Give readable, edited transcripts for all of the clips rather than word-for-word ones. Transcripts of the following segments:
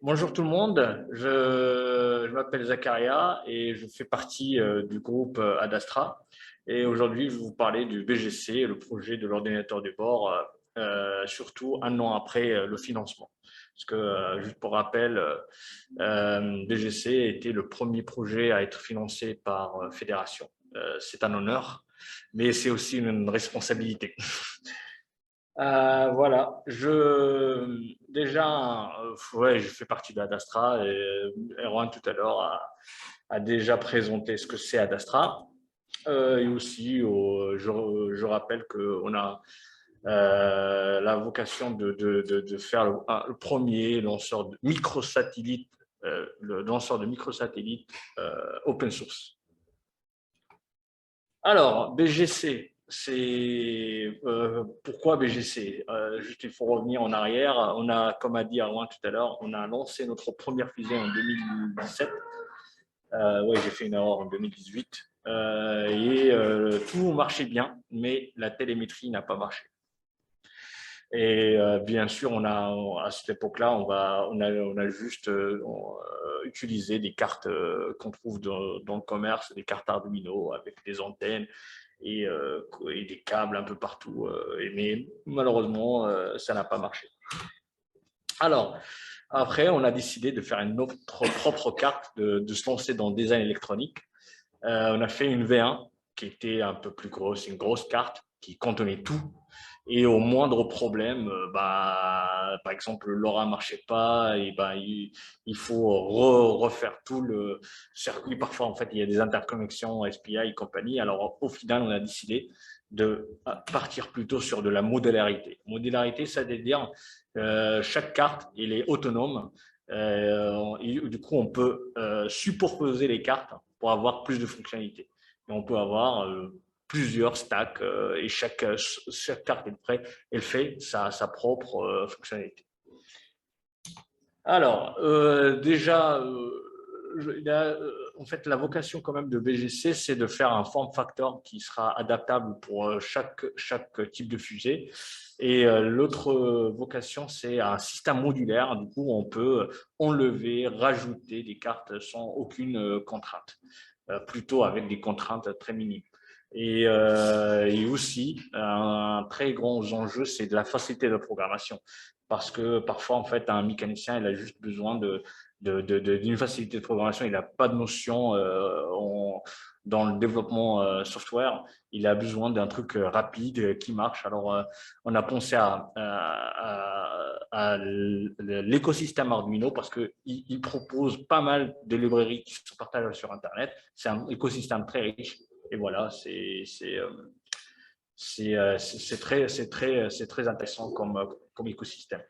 Bonjour tout le monde, je m'appelle Zakaria et je fais partie du groupe Adastra. Et aujourd'hui, je vais vous parler du BGC, le projet de l'ordinateur de bord, surtout un an après le financement. Parce que, juste pour rappel, BGC était le premier projet à être financé par Fédération. C'est un honneur, mais c'est aussi une responsabilité. Voilà, ouais, je fais partie d'Adastra et Erwan tout à l'heure a déjà présenté ce que c'est Adastra. Et aussi, je rappelle qu'on a la vocation de faire le premier lanceur de microsatellite, le lanceur de microsatellite open source. Alors, BGC, c'est pourquoi BGC? Juste, il faut revenir en arrière. On a, comme a dit Arwan tout à l'heure, on a lancé notre première fusée en 2017. Oui, j'ai fait une erreur en 2018. Tout marchait bien, mais la télémétrie n'a pas marché. Et bien sûr, à cette époque-là, on a juste utilisé des cartes qu'on trouve dans le commerce, des cartes Arduino avec des antennes et des câbles un peu partout. Mais malheureusement, ça n'a pas marché. Alors, après, on a décidé de faire une autre propre carte, de se lancer dans le design électronique. On a fait une V1 qui était un peu plus grosse, une grosse carte qui contenait tout. Et au moindre problème, par exemple, le LoRa ne marchait pas, et il faut refaire tout le circuit. Parfois, en fait, il y a des interconnexions SPI et compagnie. Alors, au final, on a décidé de partir plutôt sur de la modularité. Modularité, ça veut dire chaque carte, elle est autonome. Et du coup, on peut superposer les cartes pour avoir plus de fonctionnalités. Et on peut avoir plusieurs stacks et chaque carte elle fait sa propre fonctionnalité. Alors, déjà, en fait, la vocation quand même de BGC, c'est de faire un form factor qui sera adaptable pour chaque type de fusée. Et l'autre vocation, c'est un système modulaire. Du coup, on peut enlever, rajouter des cartes sans aucune contrainte, plutôt avec des contraintes très minimes. Et aussi, un très grand enjeu, c'est de la facilité de programmation. Parce que parfois, en fait, un mécanicien, il a juste besoin d'une facilité de programmation. Il n'a pas de notion dans le développement software. Il a besoin d'un truc rapide qui marche. Alors, on a pensé à l'écosystème Arduino parce qu'il propose pas mal de librairies qui se partagent sur Internet. C'est un écosystème très riche. Et voilà, c'est très intéressant comme écosystème.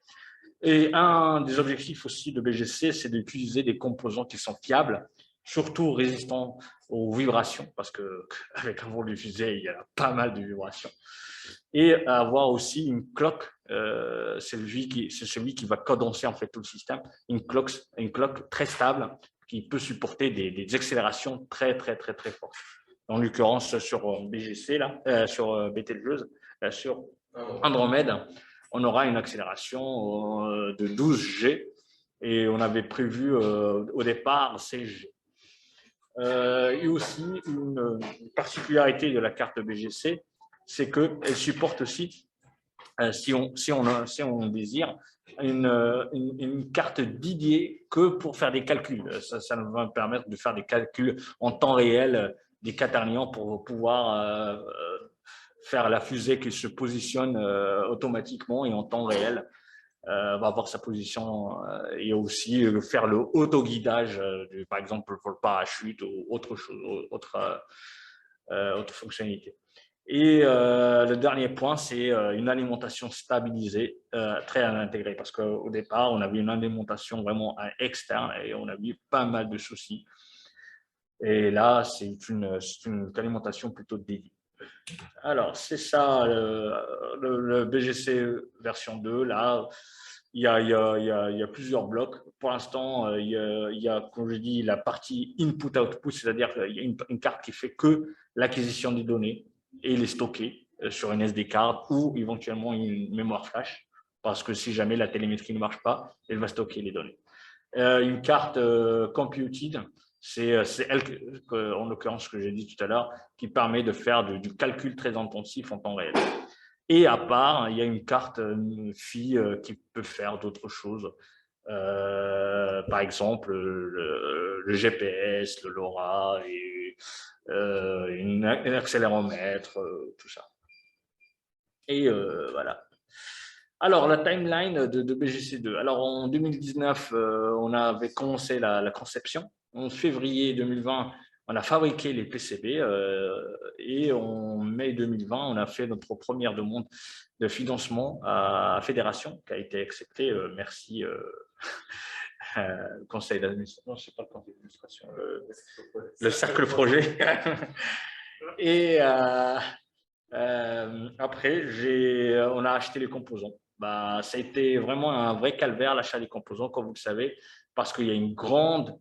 Et un des objectifs aussi de BGC, c'est d'utiliser des composants qui sont fiables, surtout résistants aux vibrations, parce qu'avec un vol de fusée, il y a pas mal de vibrations. Et avoir aussi une clock, c'est celui qui va cadencer en fait tout le système, une clock très stable qui peut supporter des accélérations très fortes. En l'occurrence, sur BGC, sur Betelgeuse, sur Andromède, on aura une accélération de 12 G et on avait prévu au départ 16 G. Et aussi, une particularité de la carte BGC, c'est qu'elle supporte aussi, si on désire, une carte dédiée que pour faire des calculs. Ça nous va permettre de faire des calculs en temps réel, des quaternions pour pouvoir faire la fusée qui se positionne automatiquement et en temps réel. Va avoir sa position et aussi faire le autoguidage, par exemple pour le parachute ou autre chose, autre fonctionnalité. Et le dernier point, c'est une alimentation stabilisée, très intégrée, parce qu'au départ, on avait une alimentation vraiment externe et on a eu pas mal de soucis. Et là, c'est une alimentation plutôt dédiée. Alors, c'est ça, le BGC version 2. Là, il y a plusieurs blocs. Pour l'instant, il y a, comme je dis, la partie input-output, c'est-à-dire qu'il y a une carte qui fait que l'acquisition des données et les stocker sur une SD card ou éventuellement une mémoire flash, parce que si jamais la télémétrie ne marche pas, elle va stocker les données. Une carte computed, c'est elle, en l'occurrence, que j'ai dit tout à l'heure, qui permet de faire du calcul très intensif en temps réel. Et à part, il y a une carte PHY qui peut faire d'autres choses. Par exemple, le GPS, le LoRa, et un accéléromètre, tout ça. Et voilà. Alors, la timeline de BGC2. Alors, en 2019, on avait commencé la conception. En février 2020, on a fabriqué les PCB et en mai 2020, on a fait notre première demande de financement à Fédération qui a été acceptée. Merci, conseil d'administration, je ne sais pas le conseil d'administration, le cercle projet. Et après, on a acheté les composants. Bah, ça a été vraiment un vrai calvaire, l'achat des composants, comme vous le savez, parce qu'il y a une grande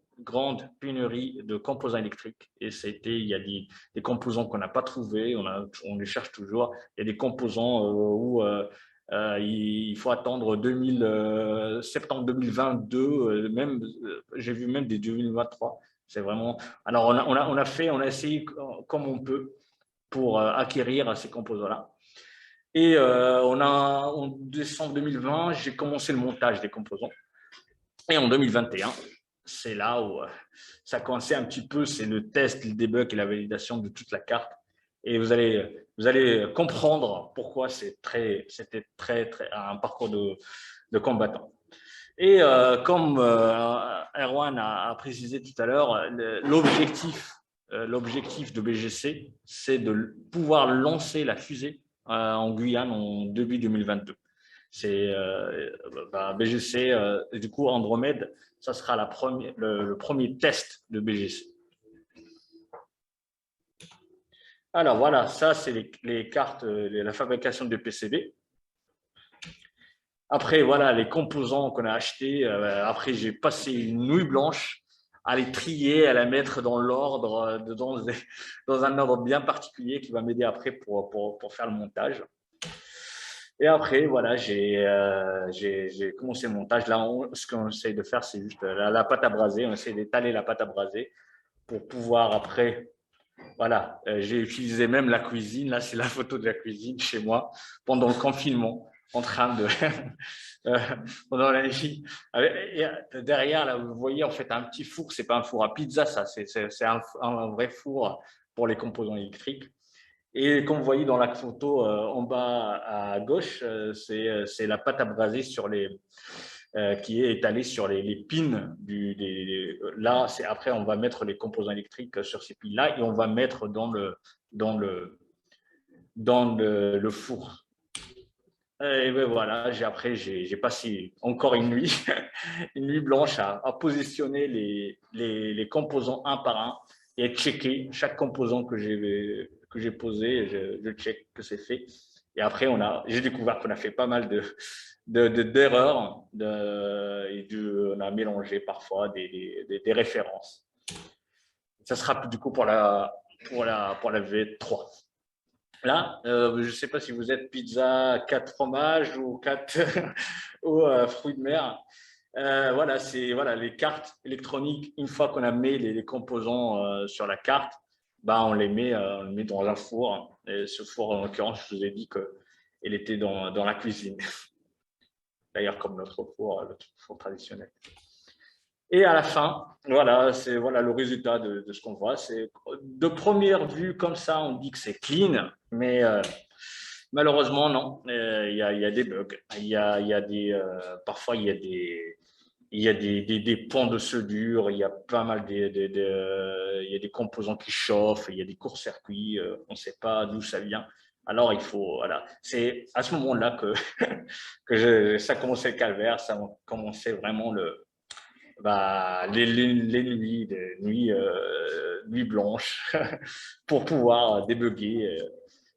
pénurie de composants électriques. Et il y a des composants qu'on n'a pas trouvés, on les cherche toujours. Il y a des composants où il faut attendre septembre 2022, même, j'ai vu même des 2023. C'est vraiment. Alors, on a essayé comme on peut pour acquérir ces composants-là. Et en décembre 2020, j'ai commencé le montage des composants. Et en 2021, c'est là où ça a commencé un petit peu, c'est le test, le debug et la validation de toute la carte. Et vous allez comprendre pourquoi c'était très un parcours de combattant. Et comme Erwan a précisé tout à l'heure, l'objectif de BGC, c'est de pouvoir lancer la fusée en Guyane en début 2022. C'est BGC, du coup Andromède, ça sera le premier test de BGC. Alors voilà, ça c'est les cartes, la fabrication de PCB. Après, voilà, les composants qu'on a achetés. Après, j'ai passé une nuit blanche à les trier, à la mettre dans l'ordre, dans un ordre bien particulier qui va m'aider après pour faire le montage. Et après, voilà, j'ai commencé le montage. Là, ce qu'on essaie de faire, c'est juste la pâte à braser. On essaie d'étaler la pâte à braser pour pouvoir après. Voilà, j'ai utilisé même la cuisine. Là, c'est la photo de la cuisine chez moi pendant le confinement, en train de pendant la nuit. Derrière, là, vous voyez en fait un petit four. C'est pas un four à pizza, ça. C'est un vrai four pour les composants électriques. Et comme vous voyez dans la photo en bas à gauche, c'est la pâte à braser qui est étalée sur les pins. Là, après, on va mettre les composants électriques sur ces pins-là et on va mettre dans le four. Et ben voilà, après, j'ai passé encore une nuit, une nuit blanche à positionner les composants un par un et checker chaque composant que j'ai posé, je check que c'est fait. Et après, j'ai découvert qu'on a fait pas mal d'erreurs et on a mélangé parfois des références. Ça sera du coup pour la V3. Là, je ne sais pas si vous êtes pizza 4 fromages ou 4 ou, fruits de mer. Voilà, c'est les cartes électroniques. Une fois qu'on a mis les composants sur la carte, on les met dans un four. Et ce four, en l'occurrence, je vous ai dit qu'il était dans la cuisine. D'ailleurs, comme notre four traditionnel. Et à la fin, voilà, c'est le résultat de ce qu'on voit. C'est de première vue comme ça, on dit que c'est clean, mais malheureusement non. Il y a des bugs. Parfois il y a des ponts de soudure. Il y a pas mal il y a des composants qui chauffent. Il y a des courts-circuits. On ne sait pas d'où ça vient. Alors il faut C'est à ce moment-là que ça commençait le calvaire. Ça commençait vraiment les nuits blanches pour pouvoir débugger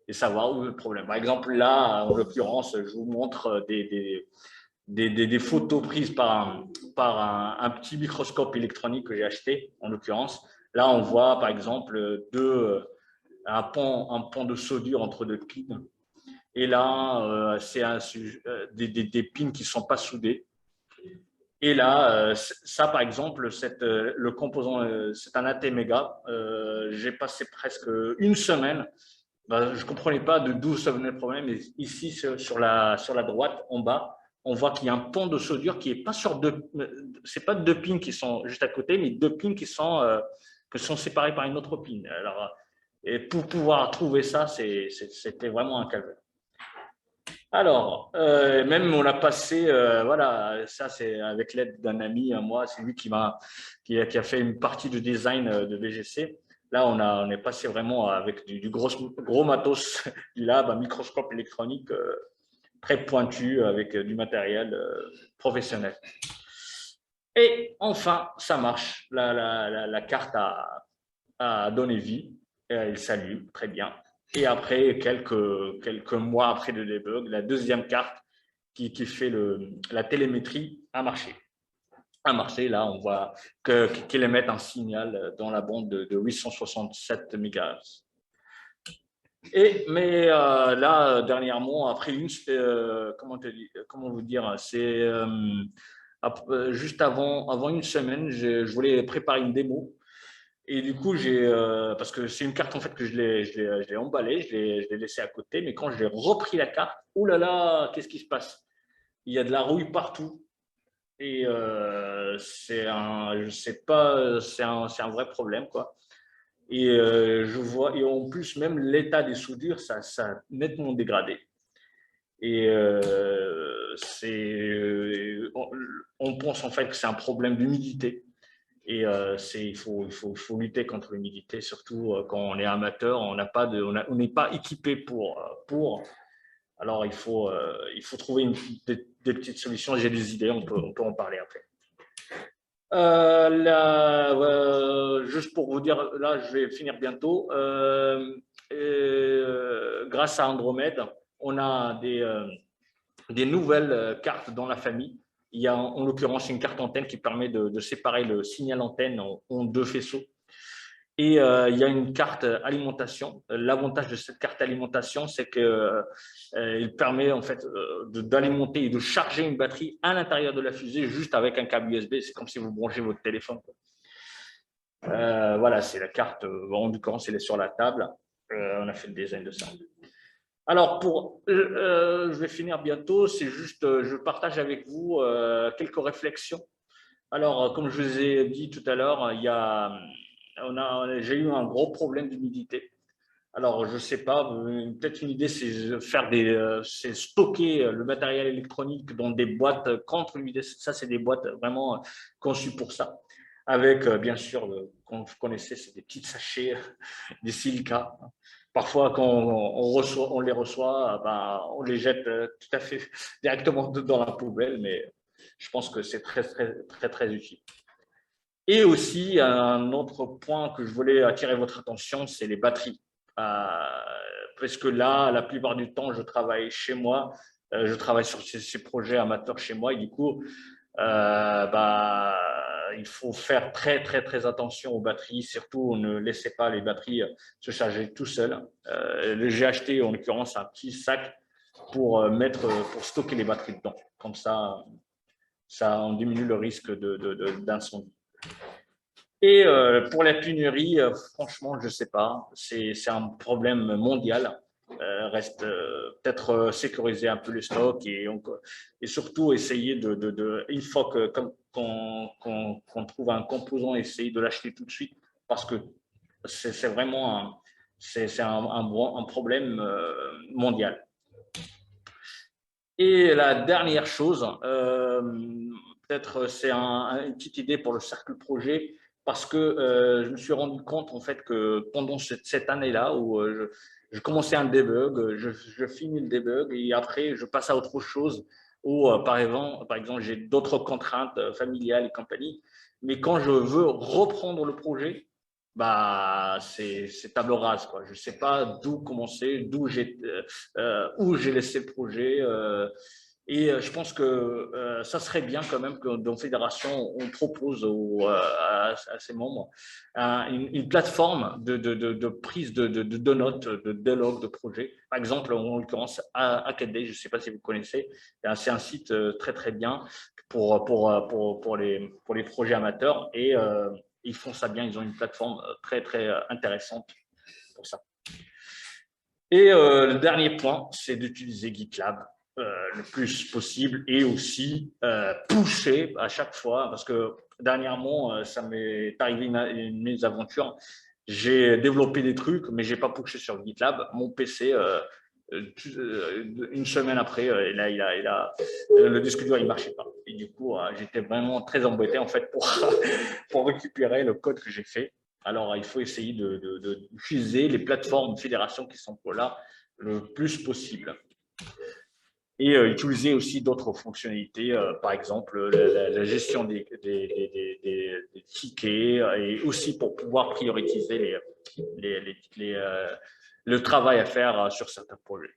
et savoir où est le problème. Par exemple, là, en l'occurrence, je vous montre des photos prises par un petit microscope électronique que j'ai acheté, en l'occurrence. Là, on voit, par exemple, un pont de soudure entre deux pins. Et là, c'est des pins qui ne sont pas soudés. Et là, ça, par exemple, le composant, c'est un ATmega. J'ai passé presque une semaine. Ben, je ne comprenais pas d'où ça venait le problème. Et ici, sur la droite, en bas, on voit qu'il y a un pont de soudure qui n'est pas sur deux. C'est pas deux pins qui sont juste à côté, mais deux pins qui sont séparés par une autre pin. Alors, et pour pouvoir trouver ça, c'était vraiment un calvaire. Alors, même on a passé, voilà, ça c'est avec l'aide d'un ami à moi, c'est lui qui a fait une partie du design de BGC. Là, on est passé vraiment avec du gros matos du lab, un microscope électronique très pointu avec du matériel professionnel. Et enfin, ça marche. La carte a donné vie, elle s'allume très bien. Et après, quelques mois après le debug, la deuxième carte qui fait la télémétrie a marché. Là, on voit qu'elle émet un signal dans la bande de 867 MHz. Mais là, dernièrement, après comment vous dire, c'est juste avant une semaine, je voulais préparer une démo. Et du coup, parce que c'est une carte en fait que je l'ai emballée, je l'ai laissée à côté, mais quand j'ai repris la carte, oh là là, qu'est-ce qui se passe? Il y a de la rouille partout. Et je sais pas, c'est un vrai problème, quoi. Et je vois, et en plus, même l'état des soudures, ça a nettement dégradé. Et on pense en fait que c'est un problème d'humidité. Et il faut lutter contre l'humidité, surtout quand on est amateur, on n'est pas équipé pour. Alors il faut trouver des petites solutions. J'ai des idées, on peut en parler après. Juste pour vous dire, là, je vais finir bientôt. Grâce à Andromède, on a des nouvelles cartes dans la famille. Il y a en l'occurrence une carte antenne qui permet de séparer le signal antenne en deux faisceaux. Et il y a une carte alimentation. L'avantage de cette carte alimentation, c'est qu'elle permet en fait d'alimenter et de charger une batterie à l'intérieur de la fusée juste avec un câble USB. C'est comme si vous branchez votre téléphone. Voilà, c'est la carte. En l'occurrence, elle est sur la table. On a fait le design de ça. Alors, je vais finir bientôt. C'est juste, je partage avec vous quelques réflexions. Alors, comme je vous ai dit tout à l'heure, j'ai eu un gros problème d'humidité. Alors, je ne sais pas, peut-être une idée, c'est stocker le matériel électronique dans des boîtes contre l'humidité. Ça, c'est des boîtes vraiment conçues pour ça. Avec, bien sûr, comme vous connaissez, c'est des petits sachets, des silica. Parfois, quand on les reçoit, ben, on les jette tout à fait directement dans la poubelle, mais je pense que c'est très, très, très, très utile. Et aussi, un autre point que je voulais attirer votre attention, c'est les batteries. Parce que là, la plupart du temps, je travaille chez moi, je travaille sur ces projets amateurs chez moi, et du coup, bah, il faut faire très, très, très attention aux batteries. Surtout, ne laissez pas les batteries se charger tout seul. J'ai acheté, en l'occurrence, un petit sac pour stocker les batteries dedans. Comme ça on diminue le risque d'incendie. Et pour la pénurie, franchement, je ne sais pas. C'est un problème mondial. Reste peut-être sécuriser un peu les stocks et surtout essayer une fois qu'on trouve un composant, essayer de l'acheter tout de suite parce que c'est vraiment un problème mondial. Et la dernière chose, peut-être c'est une petite idée pour le cercle projet, parce que je me suis rendu compte en fait que pendant cette année-là où je commençais un debug, je finis le debug et après je passe à autre chose, ou par exemple j'ai d'autres contraintes familiales et compagnie, mais quand je veux reprendre le projet, bah, c'est table rase, quoi. Je ne sais pas d'où commencer, où j'ai laissé le projet. Et je pense que ça serait bien quand même que dans Fédération, on propose à ses membres une plateforme de prise de notes, de dialogue, de projet. Par exemple, en l'occurrence, Hackaday, je ne sais pas si vous connaissez, c'est un site très très bien pour les projets amateurs et ils font ça bien, ils ont une plateforme très très intéressante pour ça. Et le dernier point, c'est d'utiliser GitLab le plus possible et aussi pousser à chaque fois, parce que dernièrement, ça m'est arrivé une mésaventure. J'ai développé des trucs, mais je n'ai pas poussé sur GitLab. Mon PC, une semaine après, le disque dur, il ne marchait pas. Et du coup, j'étais vraiment très embêté en fait pour récupérer le code que j'ai fait. Alors, il faut essayer d'utiliser les plateformes de fédération qui sont là le plus possible. Et utiliser aussi d'autres fonctionnalités, par exemple la gestion des tickets et aussi pour pouvoir prioriser le travail à faire sur certains projets.